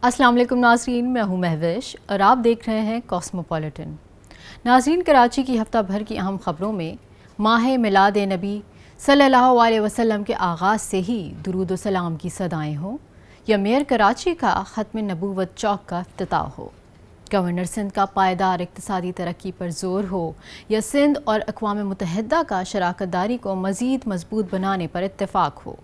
अस्सलाम वालेकुम नाज़रीन, मैं हूँ महविश और आप देख रहे हैं कॉस्मोपॉलिटन। नाज़रीन, कराची की हफ्ता भर की अहम ख़बरों में माह मिलाद नबी सल्लल्लाहु अलैहि वसल्लम के आगाज़ से ही दुरूद व सलाम की सदाएँ हों, या मेयर कराची का ख़त्म नबूवत चौक का इफ्तिताह हो, गवर्नर सिंध का पायदार इक़्तिसादी तरक्की पर ज़ोर हो, या सिंध और अक़वाम मुत्तहिदा का शराकत दारी को मज़ीद मजबूत बनाने पर इत्तेफाक हो,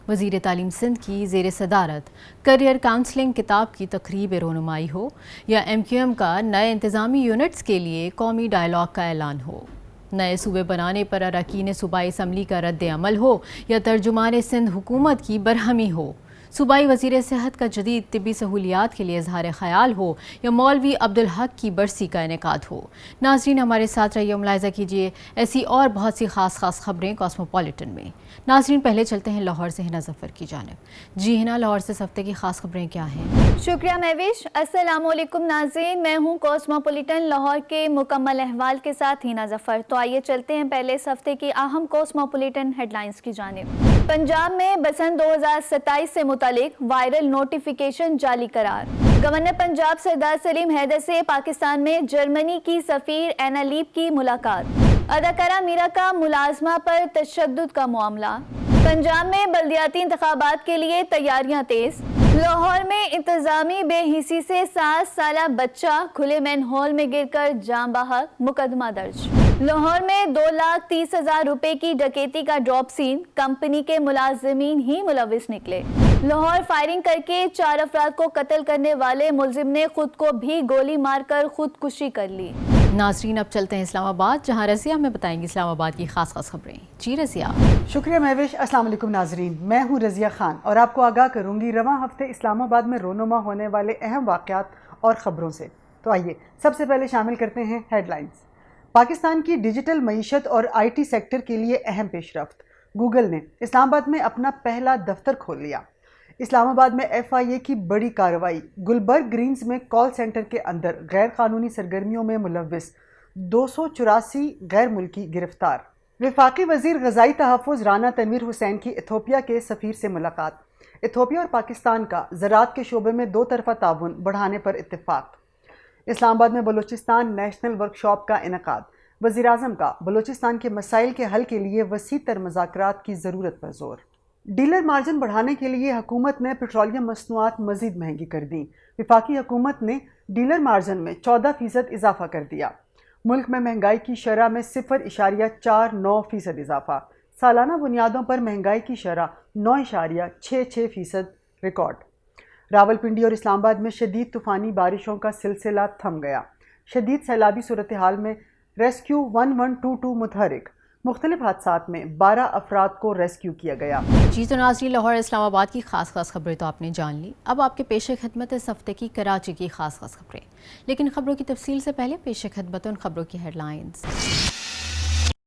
वज़ीर तालीम सिंध की ज़ेर सदारत करियर काउंसलिंग किताब की तक़रीब रोनुमाई हो, या MQM का नए इंतज़ामी यूनिट्स के लिए कौमी डायलॉग का ऐलान हो, नए सूबे बनाने पर अरकान सूबाई असम्बली का रद्द अमल हो, या तर्जुमान सिंध हुकूमत की बरहमी हो, सूबाई वज़ीर सेहत का जदीद तिब्बी सहूलियात के लिए इज़हार ख़याल हो, या मौलवी अब्दुल हक की बरसी का इनेकाद हो। नाज़रीन, हमारे साथ रहिए, मुलाहिज़ा कीजिए ऐसी और बहुत सी ख़ास ख़बरें कॉस्मोपॉलिटन में। नाज़रीन, पहले चलते हैं लाहौर से हिना ज़फ़र की जानिब। जी हिना, लाहौर से इस हफ्ते की ख़ास ख़बरें क्या हैं? शुक्रिया महविश। अस्सलाम वालेकुम नाज़रीन, मैं हूँ कॉस्मोपॉलिटन लाहौर के मुकम्मल अहवाल के साथ हिना ज़फ़र। तो आइए चलते हैं पहले इस हफ्ते की अहम कॉस्मोपॉलिटन हेडलाइंस की जानिब। पंजाब में बसंत 2027 से मुतालिक वायरल नोटिफिकेशन जारी करार। गवर्नर पंजाब सरदार सलीम हैदर से पाकिस्तान में जर्मनी की सफ़ीर एना लीब की मुलाकात। अदाकारा मीरा का मुलाजमा पर तशद्दुद का मामला। पंजाब में बल्दियाती इंतखाबात के लिए तैयारियां तेज। लाहौर में इंतजामी बेहिसी से 7 साला बच्चा खुले मैन हॉल में गिरकर जान बहक, मुकदमा दर्ज। लाहौर में 2,30,000 रुपए की डकैती का ड्रॉप सीन, कंपनी के मुलाजिमीन ही मुलविस निकले। लाहौर फायरिंग करके 4 अफराद को कत्ल करने वाले मुलजिम ने खुद को भी गोली मारकर खुदकुशी कर ली। नाज़रीन, अब चलते हैं इस्लामाबाद, जहाँ रज़िया हमें बताएंगी इस्लामाबाद की ख़ास ख़बरें। जी रज़िया। शुक्रिया महविश। अस्सलाम वालेकुम नाजरीन, मैं हूँ रज़िया खान और आपको आगाह करूँगी रवां हफ्ते इस्लामाबाद में रोनुमा होने वाले अहम वाक़यात और ख़बरों से। तो आइए सबसे पहले शामिल करते हैं हेडलाइंस। पाकिस्तान की डिजिटल मईशत और IT सेक्टर के लिए अहम पेशरफ्त। गूगल ने इस्लामाबाद में अपना पहला दफ्तर खोल लिया। इस्लामाबाद में FIA की बड़ी कार्रवाई। गुलबर्ग ग्रीन्स में कॉल सेंटर के अंदर गैर कानूनी सरगर्मियों में मुलव्विस 284 गैर मुल्की गिरफ्तार। वफाकी वज़ीर ग़ज़ाई तहफ़्फ़ुज़ राना तनवीर हुसैन की इथोपिया के सफ़ीर से मुलाकात। इथोपिया और पाकिस्तान का ज़राअत के शोबे में 2 तरफ़ा ताउन बढ़ाने पर इत्तेफाक। इस्लामाबाद में बलूचिस्तान नेशनल वर्कशॉप का इनेकाद। वज़ीर आज़म का बलूचिस्तान के मसाइल के हल के लिए वसी तर मुज़ाकरात की ज़रूरत पर ज़ोर। डीलर मार्जिन बढ़ाने के लिए हुकूमत ने पेट्रोलियम मसनूआत मज़ीद महंगी कर दी। वफाकी हुकूमत ने डीलर मार्जिन में 14% इजाफा कर दिया। मुल्क में महंगाई की शरह में 0.49% इजाफा। सालाना बुनियादों पर महंगाई की शरह 9.66% रिकॉर्ड। रावलपिंडी और इस्लामाबाद में शदीद तूफ़ानी बारिशों का सिलसिला थम गया। शदीद सैलाबी सूरत हाल में रेस्क्यू 1122 मुतहरिक। मुख्तलिफ हादसात में 12 अफराद को रेस्क्यू किया गया। जी तो नाज़रीन, लाहौर इस्लामाबाद की ख़ास खबरें तो आपने जान ली। अब आपके पेशे खिदमत इस हफ्ते की कराची की ख़ास खबरें, लेकिन खबरों की तफसील से पहले पेशे खिदमत उन खबरों की हेडलाइंस।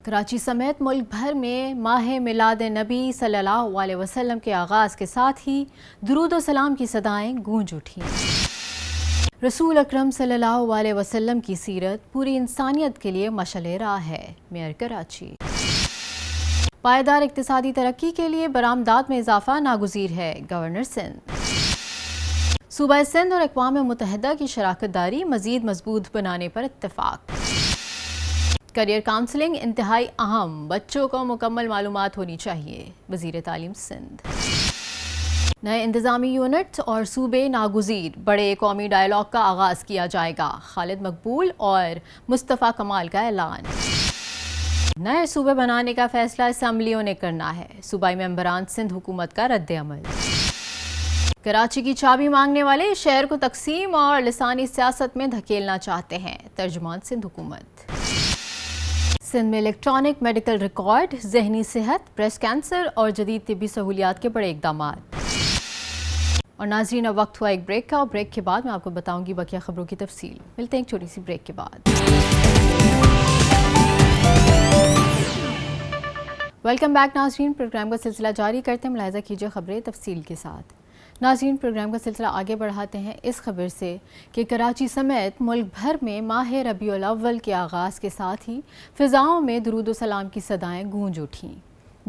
कराची समेत मुल्क भर में माह मिलाद नबी सल्लल्लाहु अलैहि वसल्लम के आगाज़ के साथ ही दुरूद व सलाम की सदाएँ गूंज उठीं। रसूल अकरम सल्लल्लाहु अलैहि वसल्लम की सीरत पूरी इंसानियत के लिए मशअल राह है, मेयर कराची। पायदार इक़्तिसादी तरक्की के लिए बरामदात में इजाफा नागुज़ीर है, गवर्नर सिंध। सूबा सिंध और अक़वाम मुत्तहिदा की शराकत दारी मज़ीद मजबूत बनाने पर इत्तेफाक। करियर काउंसलिंग इंतहाई अहम, बच्चों को मुकम्मल मालूमात होनी चाहिए, वज़ीर तालीम सिंध। नए इंतज़ामी यूनिट्स और सूबे नागुज़ीर, बड़े कौमी डायलॉग का आगाज़ किया जाएगा, खालिद मकबूल और मुस्तफ़ा कमाल का ऐलान। नए सूबे बनाने का फैसला असम्बलियों ने करना है, सूबाई मेंबरान सिंध हुकूमत का रद्द अमल। कराची की चाबी मांगने वाले शहर को तकसीम और लिसानी सियासत में धकेलना चाहते हैं, तर्जुमान सिंध हुकूमत। सिंध में इलेक्ट्रॉनिक मेडिकल रिकॉर्ड, जहनी सेहत, ब्रेस्ट कैंसर और जदीद तिब्बी सहूलियात के बड़े इक़दामात। और नाज़रीन, अब वक्त हुआ एक ब्रेक का, और ब्रेक के बाद मैं आपको बताऊंगी बकिया खबरों की तफसील। मिलते हैं एक छोटी सी ब्रेक के बाद। वेलकम बैक नाज़रीन, प्रोग्राम का सिलसिला जारी करते हैं, मुलाहिज़ा कीजिए खबरें तफसील के साथ। नाज़रीन, प्रोग्राम का सिलसिला आगे बढ़ाते हैं इस खबर से कि कराची समेत मुल्क भर में माह रबीउल अव्वल के आगाज़ के साथ ही फ़िज़ाओं में दुरूद व सलाम की सदाएँ गूंज उठीं।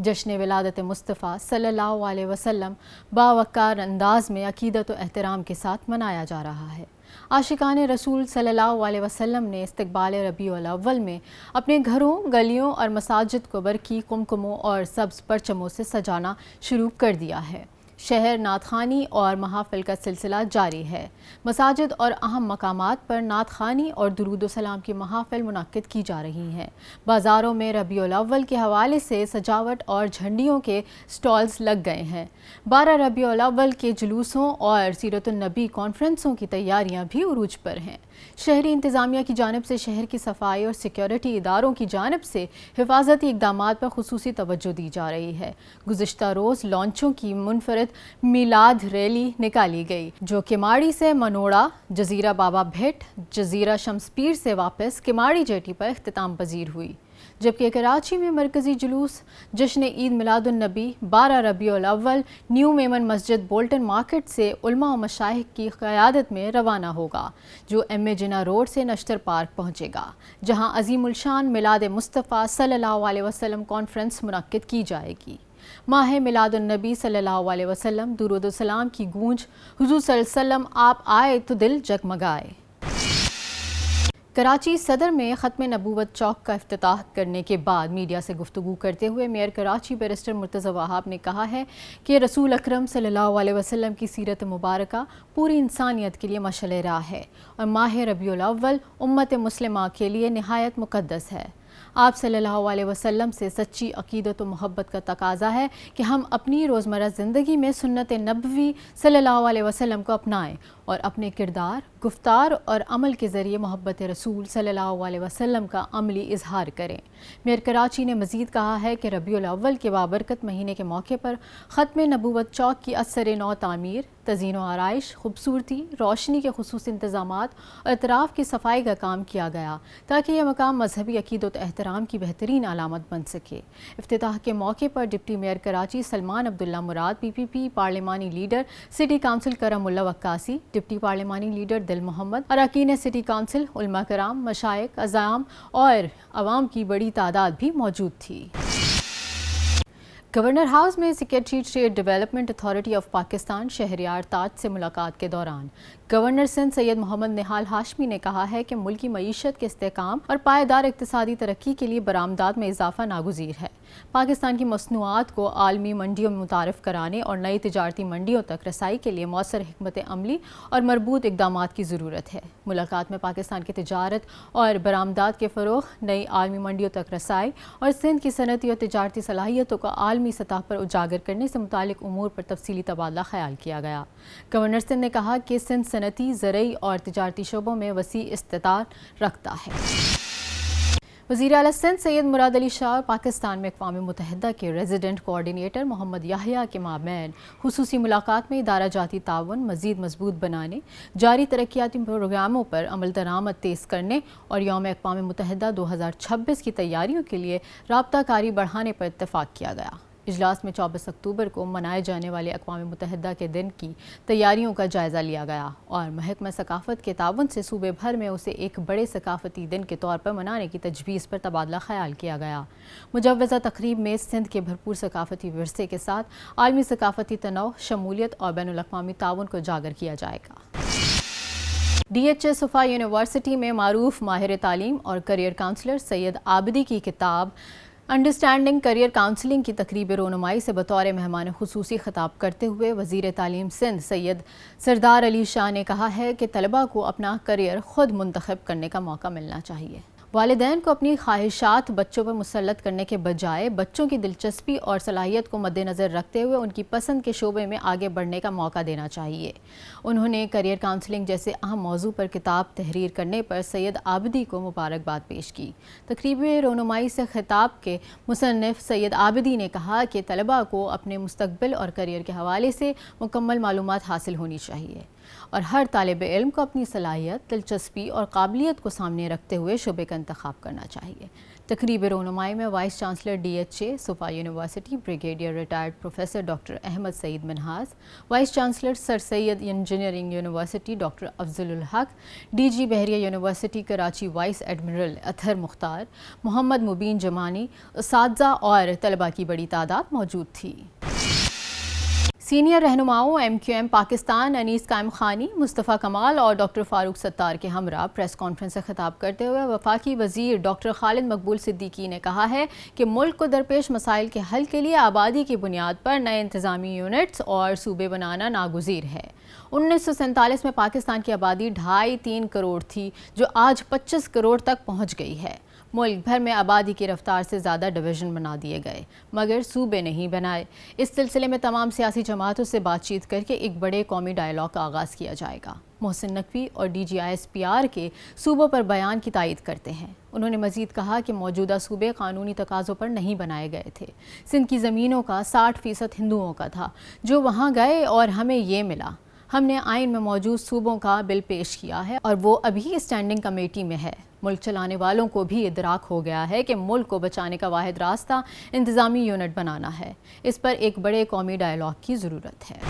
جشن ولادت مصطفیٰ صلی اللہ علیہ وسلم باوقار انداز میں عقیدت و احترام کے ساتھ منایا جا رہا ہے۔ عاشقان رسول صلی اللہ علیہ وسلم نے استقبال ربیع الاول میں اپنے گھروں، گلیوں اور مساجد کو برقی قمقموں اور سبز پرچموں سے سجانا شروع کر دیا ہے۔ شہر نعت خوانی اور محافل کا سلسلہ جاری ہے۔ مساجد اور اہم مقامات پر نعت خوانی اور درود و سلام کی محافل منعقد کی جا رہی ہیں۔ بازاروں میں ربیع الاول کے حوالے سے سجاوٹ اور جھنڈیوں کے سٹالز لگ گئے ہیں۔ 12 ربیع الاول کے جلوسوں اور سیرت النبی کانفرنسوں کی تیاریاں بھی عروج پر ہیں۔ شہری انتظامیہ کی جانب سے شہر کی صفائی اور سیکیورٹی اداروں کی جانب سے حفاظتی اقدامات پر خصوصی توجہ دی جا رہی ہے۔ گزشتہ روز لانچوں کی منفرد میلاد ریلی نکالی گئی جو کماڑی سے منوڑا، جزیرہ بابا بھٹ، جزیرہ شمس پیر سے واپس کماڑی جیٹی پر اختتام پذیر ہوئی، جبکہ کراچی میں مرکزی جلوس جشن عید میلاد النبی 12 ربیع الاول نیو میمن مسجد بولٹن مارکیٹ سے علماء و مشائخ کی قیادت میں روانہ ہوگا، جو ایم اے جناح روڈ سے نشتر پارک پہنچے گا، جہاں عظیم الشان میلاد مصطفیٰ صلی اللہ علیہ وسلم کانفرنس منعقد کی جائے گی۔ ماہ میلاد النبی صلی اللہ علیہ وسلم درود و سلام کی گونج، حضور صلی اللہ علیہ وسلم آپ آئے تو دل جگمگائے۔ کراچی صدر میں ختم نبوت چوک کا افتتاح کرنے کے بعد میڈیا سے گفتگو کرتے ہوئے میئر کراچی بیرسٹر مرتضی وہاب نے کہا ہے کہ رسول اکرم صلی اللہ علیہ وسلم کی سیرت مبارکہ پوری انسانیت کے لیے مشعل راہ ہے اور ماہ ربیع الاول امت مسلمہ کے لیے نہایت مقدس ہے۔ آپ صلی اللہ علیہ وسلم سے سچی عقیدت و محبت کا تقاضا ہے کہ ہم اپنی روزمرہ زندگی میں سنت نبوی صلی اللہ علیہ وسلم کو اپنائیں اور اپنے کردار، گفتار اور عمل کے ذریعے محبت رسول صلی اللہ علیہ وسلم کا عملی اظہار کریں۔ میئر کراچی نے مزید کہا ہے کہ ربیع الاول کے بابرکت مہینے کے موقع پر ختم نبوت چوک کی اثر نو تعمیر، تزئین و آرائش، خوبصورتی، روشنی کے خصوصی انتظامات اور اطراف کی صفائی کا کام کیا گیا تاکہ یہ مقام مذہبی عقیدت و احترام کی بہترین علامت بن سکے۔ افتتاح کے موقع پر ڈپٹی میئر کراچی سلمان عبداللہ مراد، پی پی پی پارلیمانی لیڈر سٹی کونسل کرم اللہ وقاصی، ڈپٹی پارلیمانی لیڈر دل محمد، اراکین سٹی کونسل، علماء کرام، مشائخ، عزام اور عوام کی بڑی تعداد بھی موجود تھی۔ گورنر ہاؤس میں secretary state development authority of Pakistan Shehryar Taj سے ملاقات کے دوران گورنر سندھ سید محمد نہال ہاشمی نے کہا ہے کہ ملکی معیشت کے استحکام اور پائیدار اقتصادی ترقی کے لیے برآمدات میں اضافہ ناگزیر ہے۔ پاکستان کی مصنوعات کو عالمی منڈیوں میں متعارف کرانے اور نئی تجارتی منڈیوں تک رسائی کے لیے مؤثر حکمت عملی اور مربوط اقدامات کی ضرورت ہے۔ ملاقات میں پاکستان کی تجارت اور برآمدات کے فروغ، نئی عالمی منڈیوں تک رسائی اور سندھ کی صنعتی اور تجارتی صلاحیتوں کو عالمی سطح پر اجاگر کرنے سے متعلق امور پر تفصیلی تبادلہ خیال کیا گیا۔ گورنر سندھ نے کہا کہ سندھ صنعتی، زرعی اور تجارتی شعبوں میں وسیع استطاعت رکھتا ہے۔ وزیر اعلیٰ سندھ سید مراد علی شاہ اور پاکستان میں اقوام متحدہ کے ریزیڈنٹ کوآرڈینیٹر محمد یحییٰ کے مابین خصوصی ملاقات میں ادارہ جاتی تعاون مزید مضبوط بنانے، جاری ترقیاتی پروگراموں پر عمل درآمد تیز کرنے اور یوم اقوام متحدہ 2026 کی تیاریوں کے لیے رابطہ کاری بڑھانے پر اتفاق کیا گیا۔ اجلاس میں 24 اکتوبر کو منائے جانے والے اقوام متحدہ کے دن کی تیاریوں کا جائزہ لیا گیا اور محکمہ ثقافت کے تعاون سے صوبے بھر میں اسے ایک بڑے ثقافتی دن کے طور پر منانے کی تجویز پر تبادلہ خیال کیا گیا۔ مجوزہ تقریب میں سندھ کے بھرپور ثقافتی ورثے کے ساتھ عالمی ثقافتی تنوع، شمولیت اور بین الاقوامی تعاون کو اجاگر کیا جائے گا۔ ڈی ایچ ایس صفا یونیورسٹی میں معروف ماہر تعلیم اور کیریئر کاؤنسلر سید عابدی کی کتاب انڈرسٹینڈنگ کیریئر کاؤنسلنگ کی تقریب رونمائی سے بطور مہمان خصوصی خطاب کرتے ہوئے وزیر تعلیم سندھ سید سردار علی شاہ نے کہا ہے کہ طلباء کو اپنا کیریئر خود منتخب کرنے کا موقع ملنا چاہیے۔ والدین کو اپنی خواہشات بچوں پر مسلط کرنے کے بجائے بچوں کی دلچسپی اور صلاحیت کو مد نظر رکھتے ہوئے ان کی پسند کے شعبے میں آگے بڑھنے کا موقع دینا چاہیے۔ انہوں نے کیریئر کاؤنسلنگ جیسے اہم موضوع پر کتاب تحریر کرنے پر سید عابدی کو مبارکباد پیش کی۔ تقریب رونمائی سے خطاب کے مصنف سید عابدی نے کہا کہ طلباء کو اپنے مستقبل اور کیریئر کے حوالے سے مکمل معلومات حاصل ہونی چاہیے اور ہر طالب علم کو اپنی صلاحیت، دلچسپی اور قابلیت کو سامنے رکھتے ہوئے شعبے کا انتخاب کرنا چاہیے۔ तकरीब रोनुमाई में vice chancellor DHA Suffa university brigadier retired professor doctor Ahmed Saeed Minhas, vice chancellor sir Syed engineering university doctor Afzalul Haq, DG Bahria university Karachi vice admiral Athar Mukhtar, Mohammad Mubeen Zamani, उस्तादज़ा और तलबा की बड़ी तादाद मौजूद थी। सीनियर रहनुमाओं MQM पाकिस्तान अनीस कायम खानी, मुस्तफ़ा कमाल और डॉक्टर फ़ारूक सत्तार के हमरा प्रेस कॉन्फ्रेंस से खिताब करते हुए वफाकी वज़ीर डॉक्टर खालिद मकबूल सिद्दीकी ने कहा है कि मुल्क को दरपेश मसाइल के हल के लिए आबादी की बुनियाद पर नए इंतज़ामी यूनिट्स और सूबे बनाना नागुज़ीर है। 1947 में पाकिस्तान की आबादी 2.5-3 करोड़ थी, जो आज 25 करोड़ तक पहुँच गई है। मुल्क भर में आबादी की रफ्तार से ज़्यादा डिवीज़न बना दिए गए, मगर सूबे नहीं बनाए। इस सिलसिले में तमाम सियासी जमातों से बातचीत करके एक बड़े कौमी डायलॉग का आगाज़ किया जाएगा। मोहसिन नकवी और DG ISPR के सूबों पर बयान की तायद करते हैं। उन्होंने मज़ीद कहा कि मौजूदा सूबे कानूनी तकाज़ों पर नहीं बनाए गए थे। सिंध की ज़मीनों का 60% हिंदुओं का था, जो वहाँ गए और हमें ये मिला। हमने आइन में मौजूद सूबों का बिल पेश किया है और वो अभी स्टैंडिंग कमेटी में है। मुल्क चलाने वालों को भी इदराक हो गया है कि मुल्क को बचाने का वाहिद रास्ता इंतज़ामी यूनिट बनाना है। इस पर एक बड़े कौमी डायलॉग की ज़रूरत है।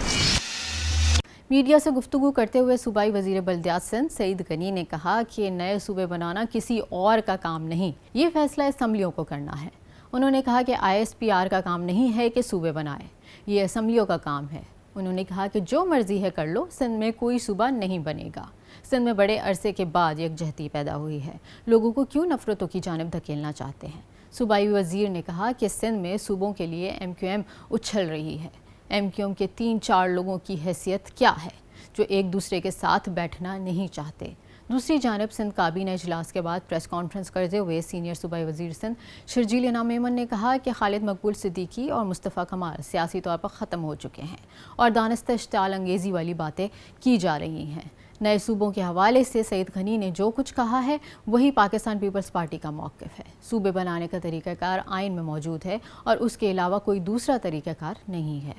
मीडिया से गुफ्तगू करते हुए सूबाई वज़ीर बल्दियात सिंध सईद गनी ने कहा कि नए सूबे बनाना किसी और का काम नहीं, ये फ़ैसला असम्बलियों को करना है। उन्होंने कहा कि ISPR का काम नहीं है कि सूबे बनाए, ये असम्बलियों का काम है। उन्होंने कहा कि जो मर्जी है कर लो, सिंध में कोई सूबा नहीं बनेगा। सिंध में बड़े अरसे के बाद यकजहती पैदा हुई है, लोगों को क्यों नफ़रतों की जानिब धकेलना चाहते हैं। सूबाई वज़ीर ने कहा कि सिंध में सूबों के लिए MQM उछल रही है। MQM के 3-4 लोगों की हैसियत क्या है जो एक दूसरे के साथ बैठना नहीं चाहते। दूसरी जानब सिंध काबीना इजलास के बाद प्रेस कॉन्फ्रेंस करते हुए सीनियर सूबाई वज़ीर सिंध शर्जील इनाम मेमन ने कहा कि खालिद मकबूल सिद्दीकी और मुस्तफ़ा कमाल सियासी तौर पर ख़त्म हो चुके हैं और दानिस्ता इश्ताल अंगेज़ी वाली बातें की जा रही हैं। नए सूबों के हवाले से सईद गनी ने जो कुछ कहा है वही पाकिस्तान पीपल्स पार्टी का मौक़िफ़ है। सूबे बनाने का तरीक़ाकार आइन में मौजूद है और उसके अलावा कोई दूसरा तरीक़ाकार नहीं है।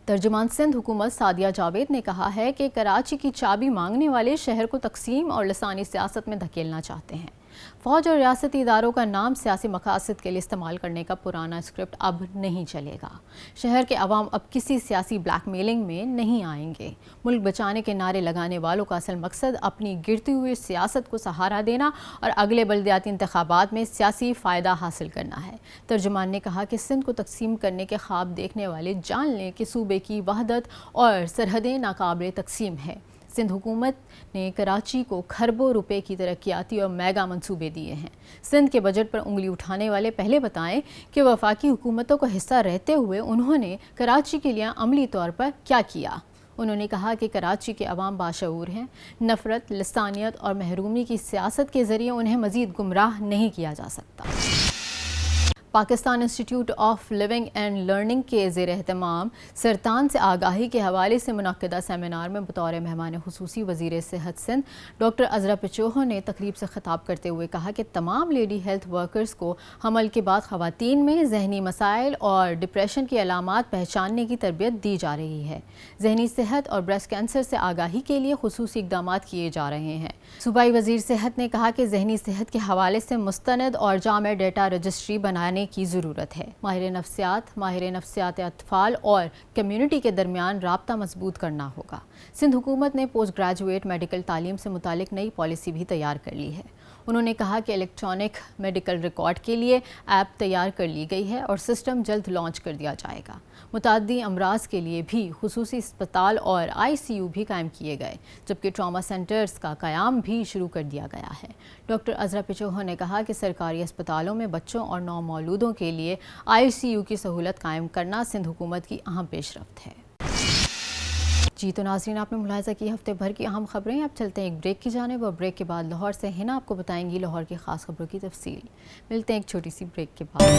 तर्जुमान सिंध हुकूमत सादिया जावेद ने कहा है कि कराची की चाबी मांगने वाले शहर को तकसीम और लसानी सियासत में धकेलना चाहते हैं। फ़ौज और रियासती इदारों का नाम सियासी मकासद के लिए इस्तेमाल करने का पुराना स्क्रिप्ट अब नहीं चलेगा। शहर के अवाम अब किसी सियासी ब्लैकमेलिंग में नहीं आएंगे। मुल्क बचाने के नारे लगाने वालों का असल मकसद अपनी गिरती हुई सियासत को सहारा देना और अगले बल्दियाती इंतखाबात में सियासी फ़ायदा हासिल करना है। तर्जुमान ने कहा कि सिंध को तकसीम करने के ख्वाब देखने वाले जान लें कि सूबे की वहदत और सरहदें नाकाबिल तकसीम है। सिंध हुकूमत ने कराची को खरबों रुपए की तरक्याती और मेगा मंसूबे दिए हैं। सिंध के बजट पर उंगली उठाने वाले पहले बताएं कि वफाकी हुकूमतों का हिस्सा रहते हुए उन्होंने कराची के लिए अमली तौर पर क्या किया। उन्होंने कहा कि कराची के अवाम बाशऊर हैं। नफ़रत, लसानियत और महरूमी की सियासत के ज़रिए उन्हें मज़ीद गुमराह नहीं किया जा सकता। Pakistan institute of living and learning के ज़ेर एहतमाम सरतान से आगाही के हवाले से मुनक़दा सेमिनार में बतौर मेहमान खुसूसी वज़ीर सेहत सिंध डॉक्टर अज़रा पिचोहो ने तकरीब से ख़िताब करते हुए कहा कि तमाम लेडी हेल्थ वर्कर्स को हमल के बाद ख़वातीन में जहनी मसाइल और डिप्रेशन की अलामात पहचानने की तरबियत दी जा रही है। जहनी सेहत और ब्रेस्ट कैंसर से आगाही के लिए खुसूसी इक़दाम किए जा रहे हैं। सूबाई वज़ीर सेहत ने कहा कि जहनी सेहत के हवाले से मुस्तनद और जामे डेटा रजिस्ट्री बनाने की ज़रूरत है। माहिर नफ्सियात अतफ़ाल और कम्युनिटी के दरमियान राब्ता मजबूत करना होगा। सिंध हुकूमत ने पोस्ट ग्रेजुएट मेडिकल तालीम से मुतालिक नई पॉलिसी भी तैयार कर ली है। उन्होंने कहा कि इलेक्ट्रॉनिक मेडिकल रिकॉर्ड के लिए ऐप तैयार कर ली गई है और सिस्टम जल्द लॉन्च कर दिया जाएगा। मुताद्दी अमराज के लिए भी खुसूसी अस्पताल और ICU भी कायम किए गए, जबकि ट्रॉमा सेंटर्स का क़याम भी शुरू कर दिया गया है। डॉक्टर अज़रा पिचोहो ने कहा कि सरकारी अस्पतालों में बच्चों और नौमौलूदों के लिए ICU की सहूलत कायम करना सिंध हुकूमत की अहम पेशरफ्त है। जी तो नाज़रीन, आपने मुलाहिज़ा की हफ्ते भर की अहम खबरें। अब चलते हैं एक ब्रेक की जानिब और ब्रेक के बाद लाहौर से हिना आपको बताएंगी लाहौर की ख़ास खबरों की तफसील। मिलते हैं एक छोटी सी ब्रेक के बाद।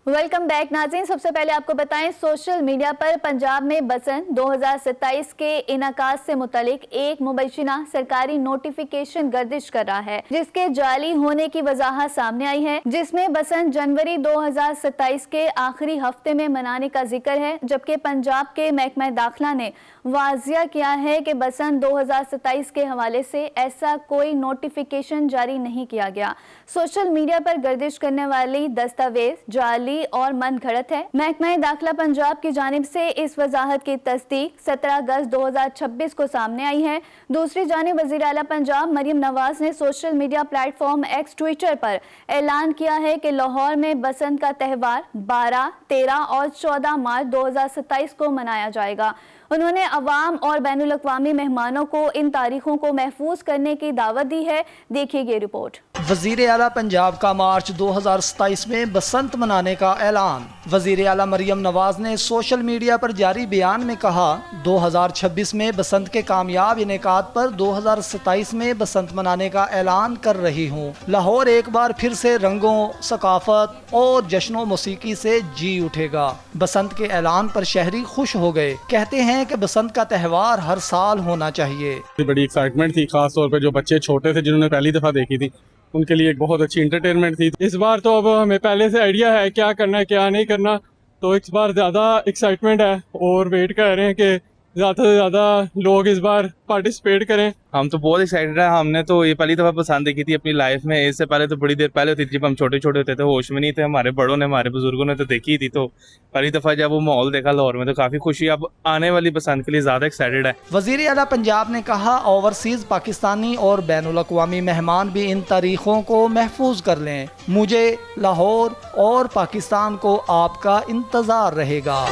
वेलकम बैक नाज़रीन, सबसे पहले आपको बताएं सोशल मीडिया पर पंजाब में बसंत 2027 के इनाकास से मुतालिक एक मुबैशिना सरकारी नोटिफिकेशन गर्दिश कर रहा है, जिसके जाली होने की वजाहत सामने आई है, जिसमें बसंत जनवरी 2027 के आखिरी हफ्ते में मनाने का जिक्र है, जबकि पंजाब के महकमा दाखिला ने वाजिया किया है कि बसंत 2027 के हवाले से ऐसा कोई नोटिफिकेशन जारी नहीं किया गया। सोशल मीडिया पर गर्दिश करने वाली दस्तावेज जाली और मन घड़त है। महकमा दाखिला पंजाब की जानिब से इस वजाहत की तस्दीक 17 अगस्त 2026 को सामने आई है। दूसरी जानिब वज़ीर आला पंजाब मरियम नवाज ने social media platform x Twitter पर ऐलान किया है कि लाहौर में बसंत का त्यौहार 12, 13 और 14 मार्च 2027 को मनाया जाएगा। उन्होंने अवाम और बैनुल अक़वामी मेहमानों को इन तारीखों को महफूज करने की दावत दी है। देखिए ये रिपोर्ट। वज़ीर आला पंजाब का मार्च 2027 में बसंत मनाने का ऐलान। वज़ीर आला मरियम नवाज ने सोशल मीडिया पर जारी बयान में कहा, 2026 में बसंत के कामयाब इनेकाद पर 2027 में बसंत मनाने का ऐलान कर रही हूँ। लाहौर एक बार फिर से रंगों, सकाफत और जश्नो मौसीकी से जी उठेगा। बसंत के ऐलान पर शहरी खुश हो गए, कहते हैं कि बसंत का त्यौहार हर साल होना चाहिए। बड़ी एक्साइटमेंट थी, खास तौर पे जो बच्चे छोटे थे जिन्होंने पहली दफ़ा देखी थी उनके लिए एक बहुत अच्छी इंटरटेनमेंट थी। इस बार तो अब हमें पहले से आइडिया है क्या करना है क्या नहीं करना, तो इस बार ज़्यादा एक्साइटमेंट है और वेट कर रहे हैं कि ज़्यादा से ज़्यादा लोग इस बार पार्टिसिपेट करें। हम तो बहुत एक्साइटेड है। हमने तो ये पहली दफ़ा पसंद देखी थी अपनी लाइफ में। इससे पहले तो बड़ी देर पहले होती थी जब हम छोटे छोटे होते थे, होश में नहीं थे। हमारे बड़ों ने, हमारे बुजुर्गों ने तो देखी थी, तो पहली दफ़ा जब वो माहौल देखा लाहौर में तो काफ़ी खुशी अब आने वाली बसंत के लिए ज़्यादा एक्साइटेड है। वज़ीर आला पंजाब ने कहा, ओवरसीज़ पाकिस्तानी और बैनुल अक़वामी मेहमान भी इन तारीखों को महफूज कर लें। मुझे लाहौर और पाकिस्तान को आपका इंतज़ार रहेगा।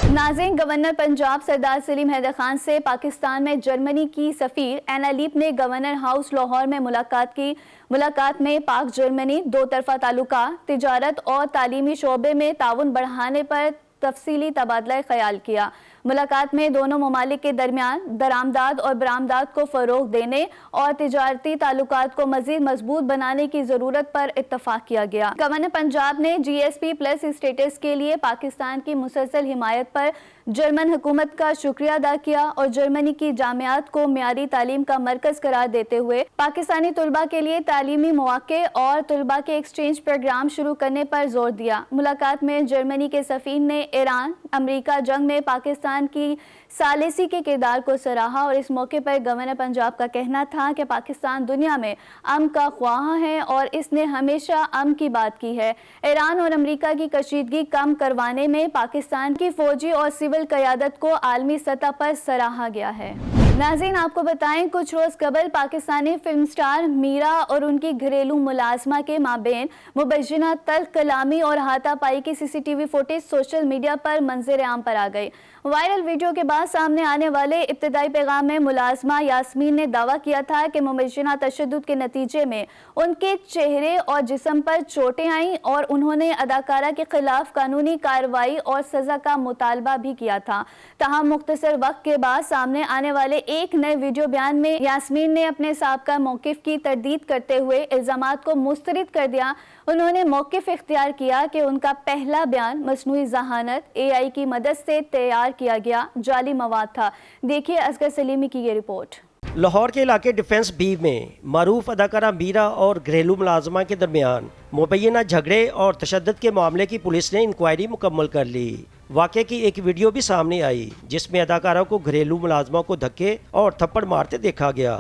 नाज़रीन, गवर्नर पंजाब सरदार सलीम हैदर खान से पाकिस्तान में जर्मनी की सफ़ीर एना लीप ने गवर्नर हाउस लाहौर में मुलाकात की। मुलाकात में पाक जर्मनी दो तरफ़ा ताल्लुका, तिजारत और तालीमी शोबे में ताउन बढ़ाने पर तफसीली तबादला ख्याल किया। मुलाकात में दोनों ममालिक के दरमियान दरामदाद और बरामदाद को फ़रोग़ देने और तिजारती ताल्लुकात को मज़ीद मजबूत बनाने की ज़रूरत पर इत्तफ़ाक़ किया गया। गवर्नर पंजाब ने GSP+ स्टेटस के लिए पाकिस्तान की मुसलसल हिमायत पर जर्मन हुकूमत का शुक्रिया अदा किया और जर्मनी की जामियात को मियारी तालीम का मरकज़ करार देते हुए पाकिस्तानी तलबा के लिए तालीमी मौक़े और तलबा के एक्सचेंज प्रोग्राम शुरू करने पर जोर दिया। मुलाकात में जर्मनी के सफ़ीर ने ईरान अमरीका जंग में पाकिस्तान की सालिसी के किरदार को सराहा और इस मौके पर गवर्नर पंजाब का कहना था कि पाकिस्तान दुनिया में अमन का ख्वाह है और इसने हमेशा अमन की बात की है। ईरान और अमरीका की कशीदगी कम करवाने में पाकिस्तान की फौजी और सिविल क़यादत को आलमी सतह पर सराहा गया है। नाज़रीन, आपको बताएं, कुछ रोज़ कबल पाकिस्तानी फिल्म स्टार मीरा और उनकी घरेलू मुलाजमा के माबेन मुबैशिना तल्ख कलामी और हाथापाई की CCTV फुटेज सोशल मीडिया पर मंजर आम पर आ गई। वायरल वीडियो के बाद सामने आने वाले इब्तदाई पैगाम में मुलाजमा यास्मीन ने दावा किया था कि मुबैशिना तशद्दुद के नतीजे में उनके चेहरे और जिस्म पर चोटें आईं और उन्होंने अदाकारा के खिलाफ कानूनी कार्रवाई और सज़ा का मुतालबा भी किया था। तहां मुख्तसर वक्त के बाद सामने आने वाले एक नए वीडियो बयान में यास्मीन ने अपने साबका मौक़िफ़ की तरदीद करते हुए इल्ज़ामात को मुस्तरद कर दिया। उन्होंने मौक़िफ़ इख्तियार किया कि उनका पहला बयान मसनूई ज़हानत AI की मदद से तैयार किया गया जाली मवाद था। देखिए असगर सलीमी की ये रिपोर्ट। लाहौर के इलाके डिफेंस बी में मारूफ अदाकारा मीरा और घरेलू मुलाजमा के दरमियान मुबैना झगड़े और तशद्दुद के मामले की पुलिस ने इंक्वायरी मुकम्मल कर ली। वाक़े की एक वीडियो भी सामने आई जिसमें अदाकारा को घरेलू मुलाजमा को धक्के और थप्पड़ मारते देखा गया।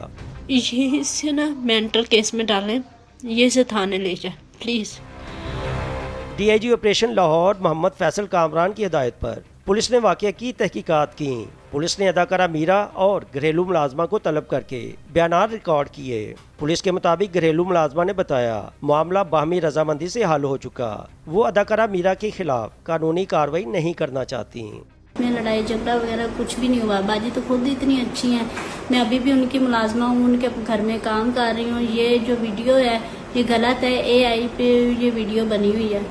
ये इससे ना मेंटल केस में डालें, ये से थाने ले जाए please. DIG operation Lahore Mohammad Faisal Kamran की हिदायत पर पुलिस ने वाक़े की तहकीकात की। पुलिस ने अदाकारा मीरा और घरेलू मुलाजमा को तलब करके बयानात रिकॉर्ड किए। पुलिस के मुताबिक घरेलू मुलाजमा ने बताया मामला बाहमी रजामंदी से हल हो चुका। वो अदाकारा मीरा के खिलाफ कानूनी कार्रवाई नहीं करना चाहती। में लड़ाई झगड़ा वगैरह कुछ भी नहीं हुआ। बाजी तो खुद इतनी अच्छी हैं, मैं अभी भी उनकी मुलाजमा हूँ, उनके घर में काम कर रही हूँ। ये जो वीडियो है ये गलत है, AI पे ये वीडियो बनी हुई है।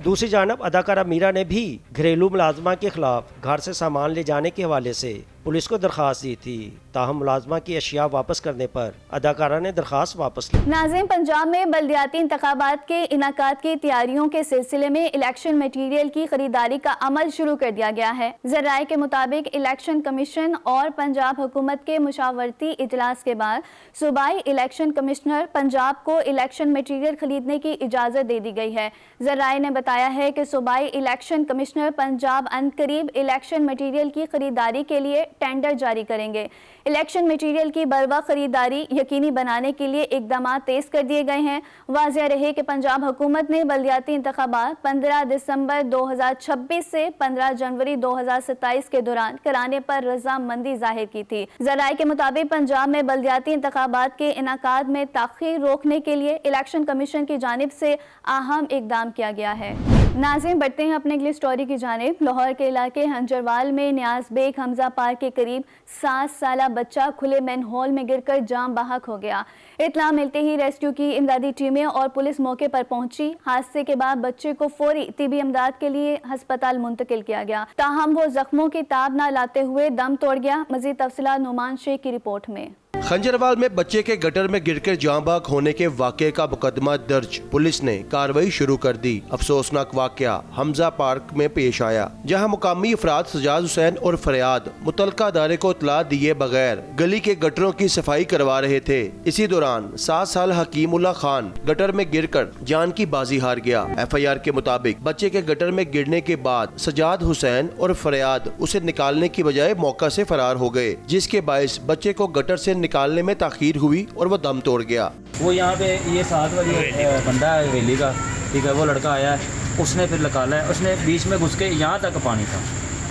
दूसरी जानब अदाकारा मीरा ने भी घरेलू मुलाजमा के खिलाफ घर से सामान ले जाने के हवाले से पुलिस को दरख्वास्त दी थी, ताहम मुलाजमा की अशिया वापस करने पर अदाकारा ने दरख्वास्त वापस ली। नाज़रीन, पंजाब में बल्दियाती इंतखाबात के इनाकात की तैयारियों के सिलसिले में इलेक्शन मटीरियल की खरीदारी का अमल शुरू कर दिया गया है। ज़राए के मुताबिक इलेक्शन कमीशन और पंजाब हुकूमत के मुशावरती इजलास के बाद सूबाई इलेक्शन कमिश्नर पंजाब को इलेक्शन मटीरियल खरीदने की इजाज़त दे दी गई है। ज़राए ने बताया है कि सूबाई इलेक्शन कमिश्नर पंजाब अनकरीब इलेक्शन मटीरियल की खरीदारी के लिए टेंडर जारी करेंगे। इलेक्शन मटीरियल की बरवक्त खरीदारी यकीनी बनाने के लिए इकदाम तेज कर दिए गए हैं। वाज़ेह रहे कि पंजाब हुकूमत ने बल्दियाती इंतखाबात 15 दिसंबर 2026 से 15 जनवरी 2027 के दौरान कराने पर रजामंदी जाहिर की थी। ज़राए के मुताबिक पंजाब में बल्दियाती इंतखाबात के इनाकाद में ताख़ीर रोकने के लिए इलेक्शन कमीशन की जानिब से अहम इकदाम किया गया है। नाज़रीन, बढ़ते हैं अपने अगली स्टोरी की जानिब। लाहौर के इलाके हंजरवाल में नियाज बेग हमजा पार्क के करीब 7 साला बच्चा खुले मैनहोल में गिरकर जाम बहक हो गया। इत्तला मिलते ही रेस्क्यू की इमदादी टीमें और पुलिस मौके पर पहुंची। हादसे के बाद बच्चे को फौरी तिबी इमदाद के लिए अस्पताल मुंतकिल किया गया, ताहम वो जख्मों की ताब न लाते हुए दम तोड़ गया। मज़ीद तफसीलात नुमान शेख की रिपोर्ट में। खंजरवाल में बच्चे के गटर में गिरकर जाँ बहक होने के वाक़े का मुकदमा दर्ज, पुलिस ने कार्रवाई शुरू कर दी। अफसोसनाक वाक़या हमजा पार्क में पेश आया, जहां मुकामी अफराद सजाद हुसैन और फरियाद मुतलका अदारे को इत्तला दिए बगैर गली के गटरों की सफाई करवा रहे थे। इसी दौरान 7 साल हकीमुल्ला खान गटर में गिरकर जान की बाजी हार गया। FIR के मुताबिक बच्चे के गटर में गिरने के बाद सजाद हुसैन और फरियाद उसे निकालने की बजाय मौका से फरार हो गए, जिसके बायस बच्चे को गटर से निकालने में ताखीर हुई और वो दम तोड़ गया। वो यहाँ पे ये साथ वाली बंदा है हवेली का, ठीक है, वो लड़का आया है, उसने फिर निकाला है, उसने बीच में घुस के यहाँ तक पानी था,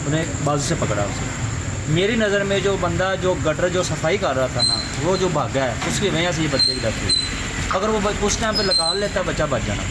उन्हें बाजू से पकड़ा उसे। मेरी नज़र में जो बंदा जो गटर जो सफाई कर रहा था ना, वो जो भागा है, उसकी वजह से ये बच्चे की डेथ हुई। अगर वो उस टाइम पे निकाल लेता बच्चा बच जाना,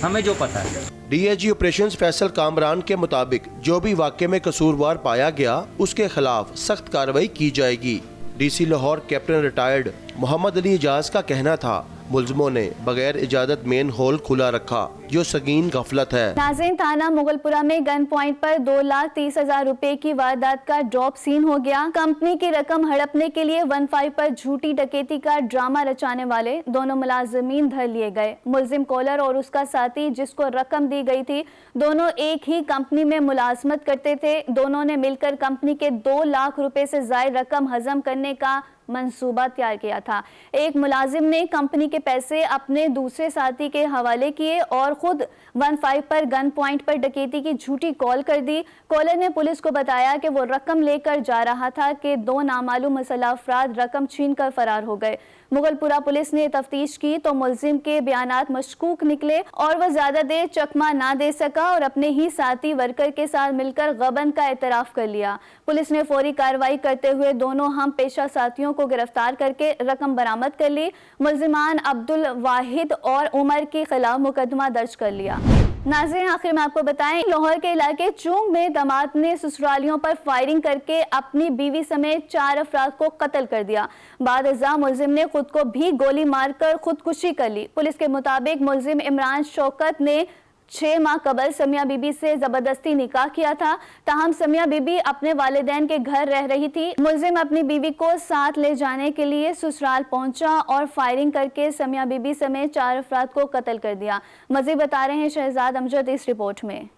हमें जो पता है। DIG ऑपरेशंस फैसल कामरान के मुताबिक जो भी वाक़े में कसूरवार पाया गया उसके खिलाफ सख्त कार्रवाई की जाएगी। DC Lahore captain retired Mohammad Ali Ejaz का कहना था, मुलजमों ने बगैर इजाजत मेन होल खुला रखा, जो संगीन गफलत है। नाज़रीन, थाना मुगलपुरा में गन पॉइंट पर 2,30,000 रुपए की वारदात का ड्रॉप सीन हो गया। कंपनी की रकम हड़पने के लिए 15 पर झूठी डकैती का ड्रामा रचाने वाले दोनों मुलाजिमीन धर लिए गए। मुलजिम कॉलर और उसका साथी जिसको रकम दी गई थी, दोनों एक ही कंपनी में मुलाजमत करते थे। दोनों ने मिलकर कंपनी के 2 लाख रुपए से ज़ायद रकम हजम करने का मंसूबा तैयार किया था। एक मुलाजिम ने कंपनी के पैसे अपने दूसरे साथी के हवाले किए और खुद 15 पर गन पॉइंट पर डकैती की झूठी कॉल कर दी। कॉलर ने पुलिस को बताया कि वो रकम लेकर जा रहा था कि 2 नामालूम मुसल्लह अफराद रकम छीन कर फरार हो गए। मुगलपुरा पुलिस ने तफ्तीश की तो मुलजिम के बयानात मशकूक निकले और वह ज्यादा देर चकमा ना दे सका और अपने ही साथी वर्कर के साथ मिलकर गबन का एतराफ कर लिया। पुलिस ने फौरी कार्रवाई करते हुए दोनों हम पेशा साथियों को गिरफ्तार करके रकम बरामद कर ली। मुलजिमान अब्दुल वाहिद और उमर के खिलाफ मुकदमा दर्ज कर लिया। नाज़रीन, आखिर में आपको बताएं, लाहौर के इलाके चूंग में दामाद ने ससुरालियों पर फायरिंग करके अपनी बीवी समेत 4 अफराद को कत्ल कर दिया। बाद अज़ा मुलजिम ने खुद को भी गोली मारकर खुदकुशी कर ली। पुलिस के मुताबिक मुलजिम इमरान शौकत ने 6 माह कबल समिया बीबी से जबरदस्ती निकाह किया था। ताहम समिया बीबी अपने वालिदैन के घर रह रही थी। मुलजिम अपनी बीवी को साथ ले जाने के लिए ससुराल पहुंचा और फायरिंग करके समिया बीबी समेत 4 अफराद को कत्ल कर दिया। मज़ीद बता रहे हैं शहजाद अमजद इस रिपोर्ट में।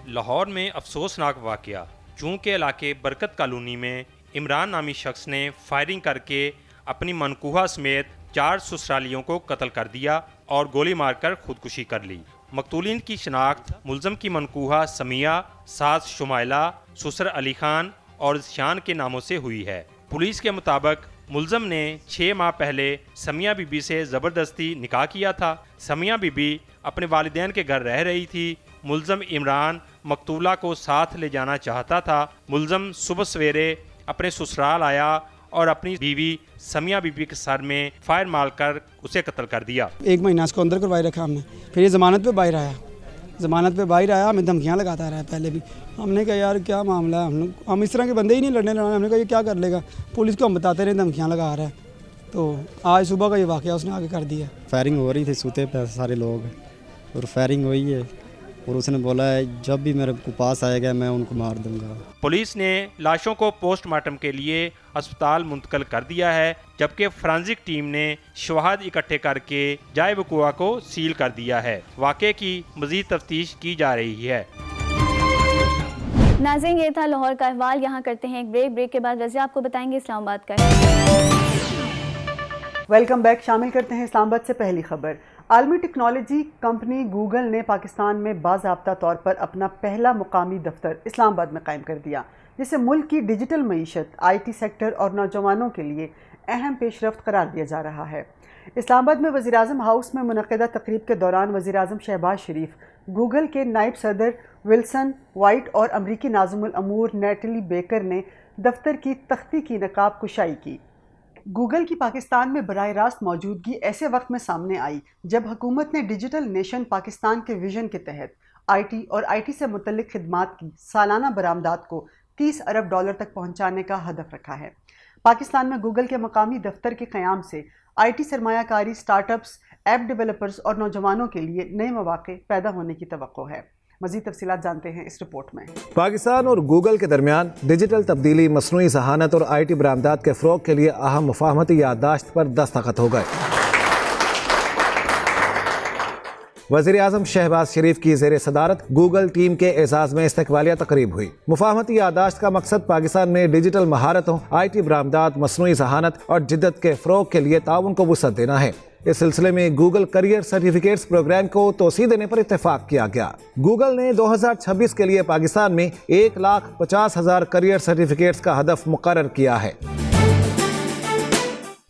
लाहौर में अफसोसनाक वाक़या, चूंग के इलाके बरकत कॉलोनी में इमरान नामी शख्स ने फायरिंग करके अपनी मनकूहा समेत 4 ससुरालियों को कत्ल कर दिया और गोली मारकर खुदकुशी कर ली। मकतूलीन की शनाख्त मुलज़म की मनकूहा समिया, सास शुमाइला, ससुर अली खान और शान के नामों से हुई है। पुलिस के मुताबिक मुलज़म ने 6 माह पहले समिया बीबी से ज़बरदस्ती निकाह किया था। समिया बीबी अपने वालिदैन के घर रह रही थी। मुलज़म इमरान मकतूला को साथ ले जाना चाहता था। मुलज़म सुबह सवेरे अपने ससुराल आया और अपनी बीवी समिया बीबी के सर में फायर मारकर उसे कत्ल कर दिया। 1 महीना इसको अंदर करवाई रखा हमने, फिर ये ज़मानत पे बाहर आया। हमें धमकियाँ लगाता रहा है पहले भी। हमने कहा यार क्या मामला है, हम इस तरह के बंदे ही नहीं लड़ने लड़ाने। हमने कहा ये क्या कर लेगा, पुलिस को हम बताते रहे धमकियाँ लगा रहा है। तो आज सुबह का ये वाक़या उसने आगे कर दिया। फायरिंग हो रही थी, सूते पे सारे लोग और फायरिंग हुई है, اور اس نے بولا ہے جب بھی میرے کو پاس آئے گا میں ان کو مار دوں گا۔ पुलिस ने लाशों को पोस्टमार्टम के लिए अस्पताल मुंतकिल कर दिया है, जबकि फोरेंसिक टीम ने शवाहद इकट्ठे करके जाए वक़ुआ को सील कर दिया है। वाक़े की मज़ीद तफ्तीश की जा रही है। नाज़रीन, ये था लाहौर का अहवाल। यहाँ करते हैं एक ब्रेक के बाद रज़िया आपको बताएंगे इस्लामाबाद का। Welcome back. शामिल करते हैं इस्लामाबाद से पहली खबर। आलमी टेक्नोलॉजी कंपनी गूगल ने पाकिस्तान में बाज़ाब्ता तौर पर अपना पहला मुकामी दफ्तर इस्लामाबाद में कायम कर दिया, जिसे मुल्क की डिजिटल मईशत, IT सेक्टर और नौजवानों के लिए अहम पेशरफ्त करार दिया जा रहा है। इस्लामाबाद में वज़ीर-ए-आज़म हाउस में मुनक़दा तकरीब के दौरान वज़ीर-ए-आज़म शहबाज शरीफ, गूगल के नायब सदर विल्सन वाइट और अमरीकी नाज़िमुल अमूर नेटली बेकर ने दफ्तर की तख्ती की नकाब कुशाई की। गूगल की पाकिस्तान में बराह रास्त मौजूदगी ऐसे वक्त में सामने आई जब हुकूमत ने डिजिटल नेशन पाकिस्तान के विजन के तहत IT और IT से मुतल्लिक खिदमात की सालाना बरामदात को $30 अरब तक पहुंचाने का हदफ रखा है। पाकिस्तान में गूगल के मकामी दफ्तर के क़याम से IT सरमायाकारी, स्टार्टअप्स, ऐप डेवलपर्स और नौजवानों के लिए नए मौक़े पैदा होने की तवक्को है। मज़ीद तफसीलात जानते हैं इस रिपोर्ट में। पाकिस्तान और गूगल के दरमियान डिजिटल तब्दीली, मसनूई ज़हानत और IT बरामदात के फ़रोग़ के लिए अहम मुफ़ाहमती याददाश्त पर दस्तखत हो गए। वज़ीर-ए-आज़म शहबाज शरीफ की ज़ेर सदारत गूगल टीम के एजाज़ में इस्तक़बालिया तकरीब हुई। मुफ़ाहमती याददाश्त का मकसद पाकिस्तान में डिजिटल महारतों, IT बरामदात, मसनूई ज़हानत और जिद्दत के फ़रोग़ के लिए ताउन को वुसअत देना है। इस सिलसिले में गूगल करियर सर्टिफिकेट्स प्रोग्राम को तोसी देने पर इत्तेफाक किया गया। गूगल ने 2026 के लिए पाकिस्तान में 1,50,000 करियर सर्टिफिकेट्स का हदफ मुकर्रर किया है।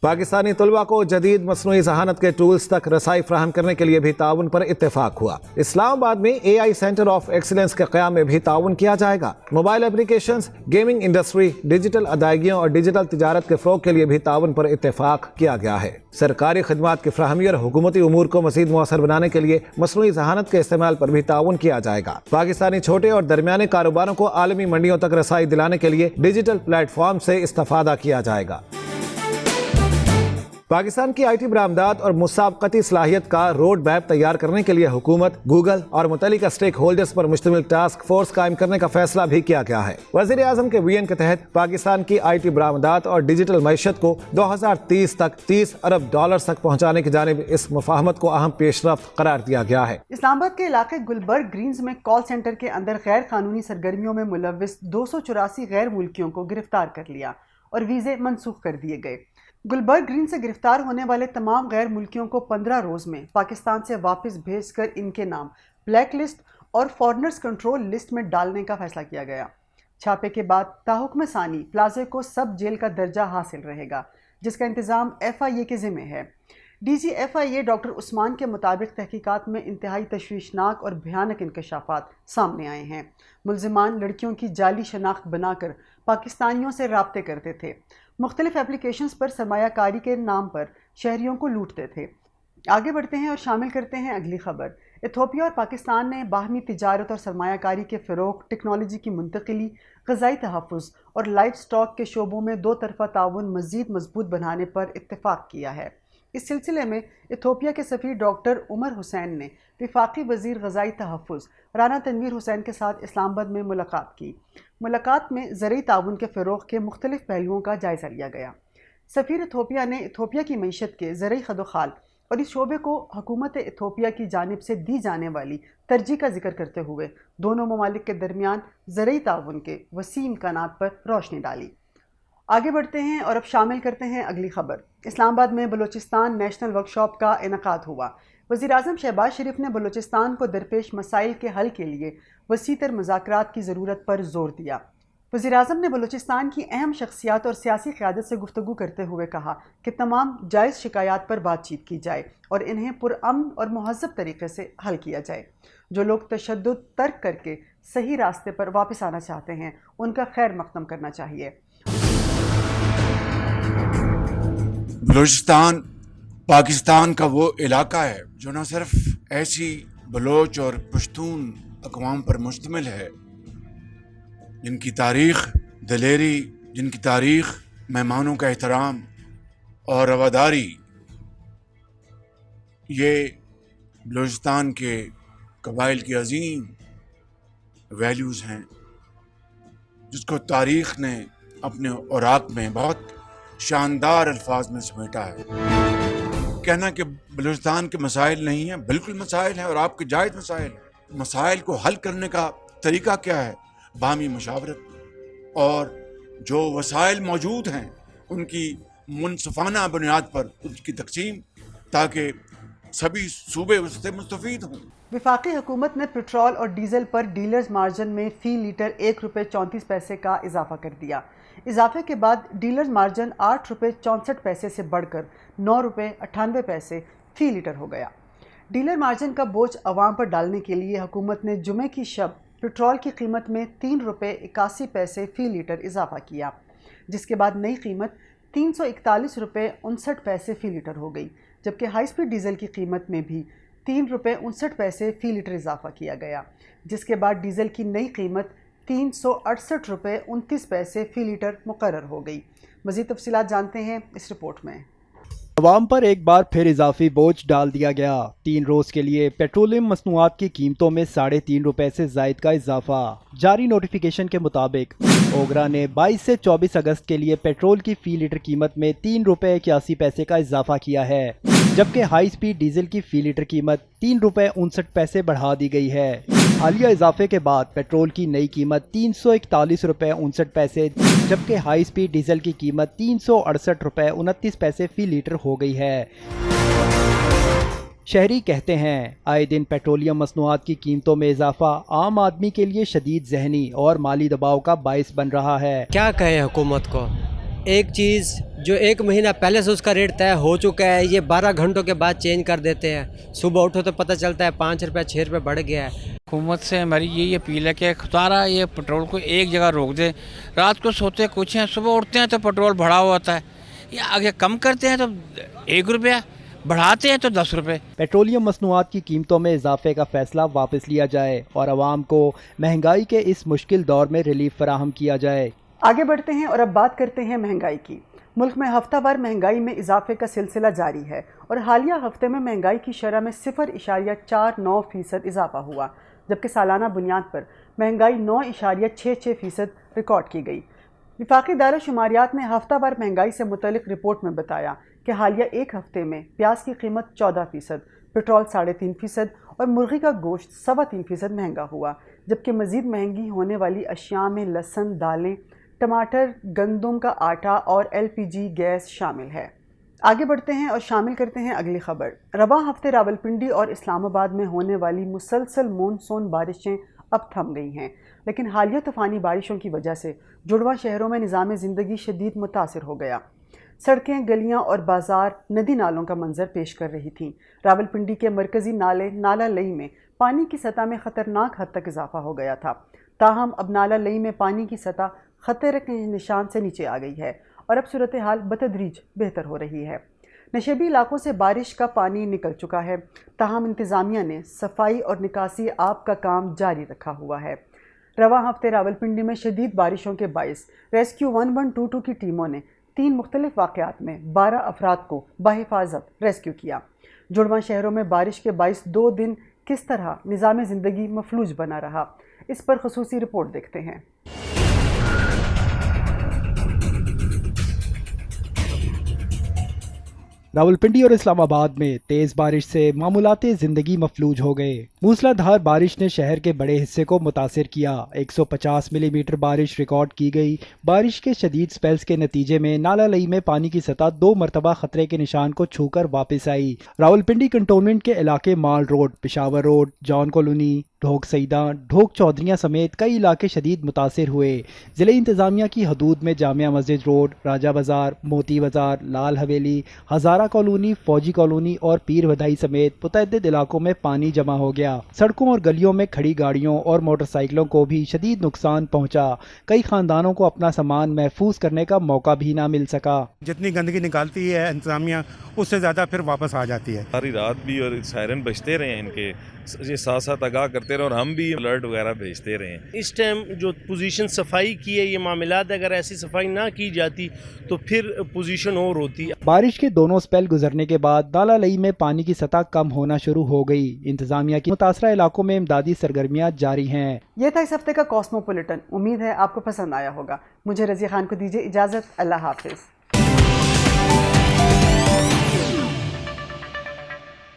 पाकिस्तानी तलबा को जदीद मसनूई ज़हानत के टूल्स तक रसाई फराहम करने के लिए भी ताउन पर इत्तेफाक हुआ। इस्लामाबाद में AI सेंटर ऑफ एक्सीलेंस के क़याम में भी ताउन किया जाएगा। Mobile applications, gaming industry, digital अदायगियों और डिजिटल तिजारत के फ़रोग़ के लिए भी ताउन पर इत्तेफाक किया गया है। सरकारी खिदमात की फराहमी और हुकूमती उमूर को मज़ीद मुअस्सर बनाने के लिए मसनूई ज़हानत के इस्तेमाल पर भी ताउन किया जाएगा। पाकिस्तानी छोटे और दरमियाने कारोबारों को आलमी मंडियों तक रसाई दिलाने के लिए डिजिटल प्लेटफॉर्म से इस्तेफादा किया जाएगा। पाकिस्तान की IT बरामदात और मुसाबकती सलाहियत का रोड मैप तैयार करने के लिए हुकूमत, गूगल और मुतल्लिका स्टेक होल्डर्स पर मुश्तमिल टास्क फोर्स कायम करने का फैसला भी किया गया है। वज़ीर-ए-आज़म के विजन के तहत पाकिस्तान की IT बरामदात और डिजिटल मईशत को 2030 तक $30 अरब तक पहुँचाने की जानिब इस मुफाहमत को अहम पेशरफ्त करार दिया गया है। इस्लामाबाद के इलाके गुलबर्ग ग्रीन्स में कॉल सेंटर के अंदर गैर कानूनी सरगर्मियों में मुलव्विस 284 गैर मुल्कियों को गिरफ्तार कर लिया और वीज़े मनसूख कर दिए गए। गुलबर्ग ग्रीन से गिरफ्तार होने वाले तमाम गैर मुल्कियों को 15 रोज़ में पाकिस्तान से वापस भेजकर इनके नाम ब्लैक लिस्ट और फॉरनर्स कंट्रोल लिस्ट में डालने का फैसला किया गया। छापे के बाद ताहुक्म सानी प्लाजे को सब जेल का दर्जा हासिल रहेगा, जिसका इंतज़ाम FIA के ज़िम्मे है। DG FIA डॉक्टर उस्मान के मुताबिक तहकीकात में इंतहाई तशवीशनाक और भयानक इंकशाफात सामने आए हैं। मुल्ज़िमान लड़कियों की जाली शनाख्त बनाकर पाकिस्तानियों से राब्ते करते थे, मुख्तलिफ एप्लीकेशंस पर सरमायाकारी के नाम पर शहरियों को लूटते थे। आगे बढ़ते हैं और शामिल करते हैं अगली खबर। इथोपिया और पाकिस्तान ने बाहमी तिजारत और सरमायाकारी के फ़रोग़, टेक्नोलॉजी की मुंतकिली, ग़िज़ाई तहफ़्फ़ुज़ और लाइफ स्टॉक के शोबों में दो तरफ़ा ताउन मज़ीद मजबूत बनाने पर इत्तेफाक किया है। इस सिलसिले में इथोपिया के सफ़ीर डॉक्टर उमर हुसैन ने वफाकी वज़ीर ग़िज़ाई तहफ़्फ़ुज़ राना तनवीर हुसैन के साथ इस्लामाबाद में मुलाकात की। मुलाकात में ज़रई ताउन के फ़रोग़ के मुख्तलिफ़ पहलुओं का जायज़ा लिया गया। सफ़ीर इथोपिया ने इथोपिया की मईशत के ज़रई खदोखाल और इस शोबे को हुकूमत इथोपिया की जानिब से दी जाने वाली तरजीह का जिक्र करते हुए दोनों ममालिक के दरमियान ज़रई ताउन के वसी इम्कानात पर रोशनी डाली। आगे बढ़ते हैं और अब शामिल करते हैं अगली खबर। इस्लामाबाद में बलूचिस्तान नेशनल वर्कशॉप का इनेकाद हुआ। वज़ीर-ए-आज़म शहबाज शरीफ ने बलूचिस्तान को दरपेश मसाइल के हल के लिए वसीतर मुज़ाकरात की ज़रूरत पर ज़ोर दिया। वज़ीर-ए-आज़म ने बलूचिस्तान की अहम शख्सियात और सियासी क़यादत से गुफ्तगू करते हुए कहा कि तमाम जायज़ शिकायत पर बातचीत की जाए और इन्हें पुरअमन और मुहज़्ज़ब तरीक़े से हल किया जाए। जो लोग तशद्दुद तर्क करके सही रास्ते पर वापस आना चाहते हैं, उनका खैर मक़दम करना चाहिए। बलूचिस्तान पाकिस्तान का वो इलाका है जो न सिर्फ ऐसी बलोच और पश्तून अक़वाम पर मुश्तमिल है जिनकी तारीख़ दलेरी, जिनकी तारीख़ मेहमानों का एहतराम और रवादारी, ये बलूचिस्तान के قبائل کی عظیم ویلیوز ہیں جس کو تاریخ نے اپنے اوراق میں بہت شاندار الفاظ میں سمیٹا ہے. کہنا کہ بلوچستان کے مسائل نہیں ہیں، بالکل مسائل ہیں اور آپ کے جائز مسائل ہیں. مسائل کو حل کرنے کا طریقہ کیا ہے؟ باہمی مشاورت اور جو وسائل موجود ہیں ان کی منصفانہ بنیاد پر ان کی تقسیم تاکہ سبھی صوبے اس سے مستفید ہوں. وفاقی حکومت نے پٹرول اور ڈیزل پر ڈیلرز مارجن میں فی لیٹر 1 روپے 34 پیسے کا اضافہ کر دیا. اضافے کے بعد ڈیلرز مارجن 8 روپے 64 پیسے سے بڑھ کر 9 روپے 98 پیسے فی لیٹر ہو گیا. ڈیلر مارجن کا بوجھ عوام پر ڈالنے کے لیے حکومت نے جمعے کی شب پٹرول کی قیمت میں 3 روپے 81 پیسے فی لیٹر اضافہ کیا، جس کے بعد نئی قیمت 341 روپے 59 پیسے فی لیٹر ہو گئی، جبکہ ہائی سپیڈ ڈیزل کی قیمت میں بھی 3 روپے 59 پیسے فی لیٹر اضافہ کیا گیا، جس کے بعد ڈیزل کی نئی قیمت 368 روپے 29 پیسے فی لیٹر مقرر ہو گئی. مزید تفصیلات جانتے ہیں اس رپورٹ میں. عوام پر ایک بار پھر اضافی بوجھ ڈال دیا گیا. 3 روز کے لیے پیٹرولیم مصنوعات کی قیمتوں میں 3.5 روپے سے زائد کا اضافہ. جاری نوٹیفیکیشن کے مطابق اوگرا نے 22 سے 24 اگست کے لیے پیٹرول کی فی لیٹر قیمت میں 3 روپے 81 پیسے کا اضافہ کیا ہے، جبکہ ہائی سپیڈ ڈیزل کی فی لیٹر قیمت 3 روپے 59 پیسے بڑھا دی گئی ہے. حالیہ اضافے کے بعد پیٹرول کی نئی قیمت 341 روپے 59 پیسے جبکہ ہائی سپیڈ ڈیزل کی قیمت 368 روپے 29 پیسے فی لیٹر ہو گئی ہے. شہری کہتے ہیں آئے دن پیٹرولیم مصنوعات کی قیمتوں میں اضافہ عام آدمی کے لیے شدید ذہنی اور مالی دباؤ کا باعث بن رہا ہے. کیا کہیں حکومت کو، ایک چیز جو 1 مہینہ پہلے سے اس کا ریٹ طے ہو چکا ہے یہ 12 گھنٹوں کے بعد چینج کر دیتے ہیں. صبح اٹھو تو پتہ چلتا ہے 5 روپے 6 روپے بڑھ گیا ہے. حکومت سے ہماری یہی اپیل ہے کہ خطارہ یہ پیٹرول کو ایک جگہ روک دے. رات کو سوتے کچھ ہیں، صبح اٹھتے ہیں تو پیٹرول بڑھا ہوا ہوتا ہے، یا آگے کم کرتے ہیں تو 1 روپیہ، بڑھاتے ہیں تو 10 روپے. پیٹرولیم مصنوعات کی قیمتوں میں اضافے کا فیصلہ واپس لیا جائے اور عوام کو مہنگائی کے اس مشکل دور میں ریلیف فراہم کیا جائے. آگے بڑھتے ہیں اور اب بات کرتے ہیں مہنگائی کی. ملک میں ہفتہ وار مہنگائی میں اضافے کا سلسلہ جاری ہے اور حالیہ ہفتے میں مہنگائی کی شرح میں 0.49% اضافہ ہوا، جبکہ سالانہ بنیاد پر مہنگائی 9.66% ریکارڈ کی گئی. وفاقی ادارہ شماریات نے ہفتہ وار مہنگائی سے متعلق رپورٹ میں بتایا کہ حالیہ ایک ہفتے میں پیاز کی قیمت 14%، پٹرول 3.5% اور مرغی کا گوشت 3.25% مہنگا ہوا، جبکہ مزید مہنگی ہونے والی اشیاء میں لہسن، دالیں، ٹماٹر، گندم کا آٹا اور LPG گیس شامل ہے. آگے بڑھتے ہیں اور شامل کرتے ہیں اگلی خبر. رواں ہفتے راولپنڈی اور اسلام آباد میں ہونے والی مسلسل مونسون بارشیں اب تھم گئی ہیں، لیکن حالیہ طوفانی بارشوں کی وجہ سے جڑواں شہروں میں نظام زندگی شدید متاثر ہو گیا. سڑکیں، گلیاں اور بازار ندی نالوں کا منظر پیش کر رہی تھیں. راولپنڈی کے مرکزی نالے نالہ لئی میں پانی کی سطح میں خطرناک حد تک اضافہ ہو گیا تھا، تاہم اب نالہ لئی میں پانی کی سطح خطرے کے نشان سے نیچے آ گئی ہے اور اب صورتحال بتدریج بہتر ہو رہی ہے. نشیبی علاقوں سے بارش کا پانی نکل چکا ہے، تاہم انتظامیہ نے صفائی اور نکاسی آب کا کام جاری رکھا ہوا ہے. رواں ہفتے راولپنڈی میں شدید بارشوں کے باعث ریسکیو 1122 کی ٹیموں نے 3 مختلف واقعات میں 12 افراد کو بحفاظت ریسکیو کیا. جڑواں شہروں میں بارش کے باعث 2 دن کس طرح نظام زندگی مفلوج بنا رہا، اس پر خصوصی رپورٹ دیکھتے ہیں. راولپنڈی اور اسلام آباد میں تیز بارش سے معمولات زندگی مفلوج ہو گئے. موسلا دھار بارش نے شہر کے بڑے حصے کو متاثر کیا. 150 ملی میٹر بارش ریکارڈ کی گئی. بارش کے شدید سپیلز کے نتیجے میں نالہ لئی میں پانی کی سطح 2 مرتبہ خطرے کے نشان کو چھو کر واپس آئی. راولپنڈی کنٹونمنٹ کے علاقے مال روڈ، پشاور روڈ، جان کالونی، ڈھوک سیدہ، ڈھوک چودھریاں سمیت کئی علاقے شدید متاثر ہوئے. ضلع انتظامیہ کی حدود میں جامعہ مسجد روڈ، راجہ بازار، موتی بازار، لال حویلی، ہزارہ کالونی، فوجی کالونی اور پیر ودائی سمیت متعدد علاقوں میں پانی جمع ہو گیا. سڑکوں اور گلیوں میں کھڑی گاڑیوں اور موٹر سائیکلوں کو بھی شدید نقصان پہنچا. کئی خاندانوں کو اپنا سامان محفوظ کرنے کا موقع بھی نہ مل سکا. جتنی گندگی نکالتی ہے انتظامیہ اس سے زیادہ پھر واپس آ جاتی ہے. ساری رات بھی اور سائرن بجتے رہے ہیں ان کے، یہ ساتھ ساتھ آگاہ کرتے رہے اور ہم بھی الرٹ وغیرہ بھیجتے رہے ہیں. اس ٹائم جو پوزیشن صفائی کی ہے یہ معاملات، اگر ایسی صفائی نہ کی جاتی تو پھر پوزیشن اور ہوتی. بارش کے دونوں سپیل گزرنے کے بعد نالہ لئی میں پانی کی سطح کم ہونا شروع ہو گئی. انتظامیہ کے मुतासरा इलाकों में इमदादी सरगर्मियाँ जारी हैं। ये था इस हफ्ते का कॉस्मोपॉलिटन। उम्मीद है आपको पसंद आया होगा। मुझे रज़िया खान को दीजिए इजाज़त। अल्लाह हाफिज़।